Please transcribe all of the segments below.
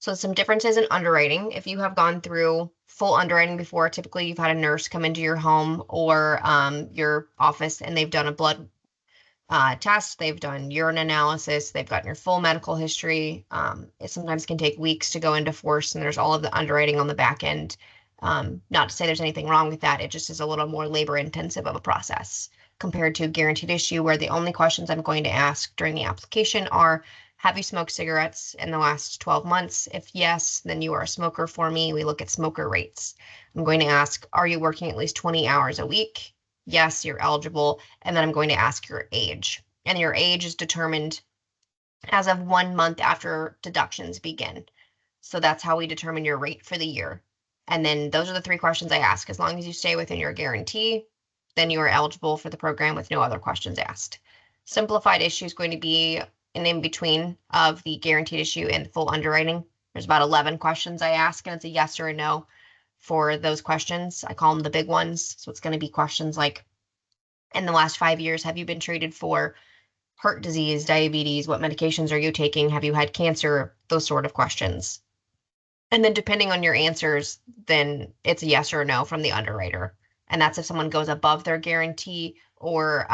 So some differences in underwriting. If you have gone through full underwriting before, typically you've had a nurse come into your home or your office and they've done a blood test, they've done urine analysis, they've gotten your full medical history. It sometimes can take weeks to go into force, and there's all of the underwriting on the back end. Not to say there's anything wrong with that, it just is a little more labor intensive of a process compared to guaranteed issue, where the only questions I'm going to ask during the application are, have you smoked cigarettes in the last 12 months? If yes, then you are a smoker for me. We look at smoker rates. I'm going to ask, are you working at least 20 hours a week? Yes, you're eligible. And then I'm going to ask your age. And your age is determined as of 1 month after deductions begin. So that's how we determine your rate for the year. And then those are the 3 questions I ask. As long as you stay within your guarantee, then you are eligible for the program with no other questions asked. Simplified issue is going to be an in-between of the guaranteed issue and full underwriting. There's about 11 questions I ask, and it's a yes or a no for those questions. I call them the big ones. So it's going to be questions like, in the last 5 years, have you been treated for heart disease, diabetes? What medications are you taking? Have you had cancer? Those sort of questions. And then depending on your answers, then it's a yes or a no from the underwriter. And that's if someone goes above their guarantee, or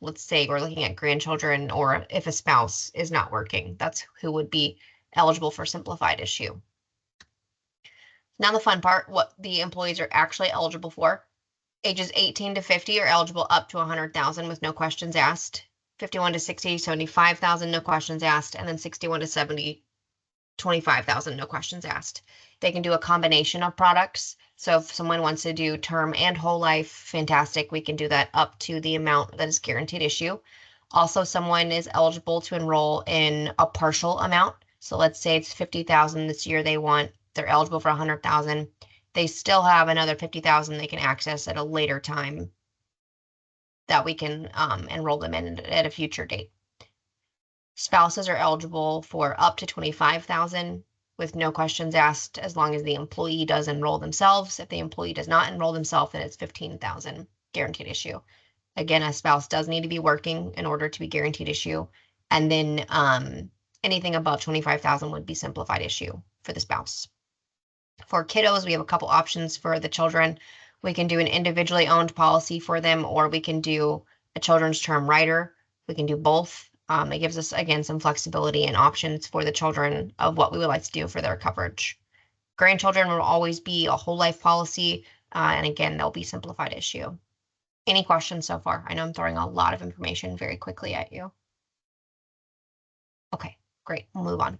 let's say we're looking at grandchildren, or if a spouse is not working, that's who would be eligible for simplified issue. Now the fun part, what the employees are actually eligible for. Ages 18 to 50 are eligible up to 100,000 with no questions asked. 51 to 60, 75,000, no questions asked. And then 61 to 70, 25,000, no questions asked. They can do a combination of products. So if someone wants to do term and whole life, fantastic. We can do that up to the amount that is guaranteed issue. Also, someone is eligible to enroll in a partial amount. So let's say it's 50,000 this year they're eligible for 100,000. They still have another 50,000 they can access at a later time that we can enroll them in at a future date. Spouses are eligible for up to 25,000 with no questions asked, as long as the employee does enroll themselves. If the employee does not enroll themselves, then it's 15,000 guaranteed issue. Again, a spouse does need to be working in order to be guaranteed issue. And then anything above 25,000 would be simplified issue for the spouse. For kiddos, we have a couple options for the children. We can do an individually owned policy for them, or we can do a children's term rider. We can do both. It gives us, again, some flexibility and options for the children of what we would like to do for their coverage. Grandchildren will always be a whole life policy, and again, they'll be simplified issue. Any questions so far? I know I'm throwing a lot of information very quickly at you. Okay, great, we'll move on.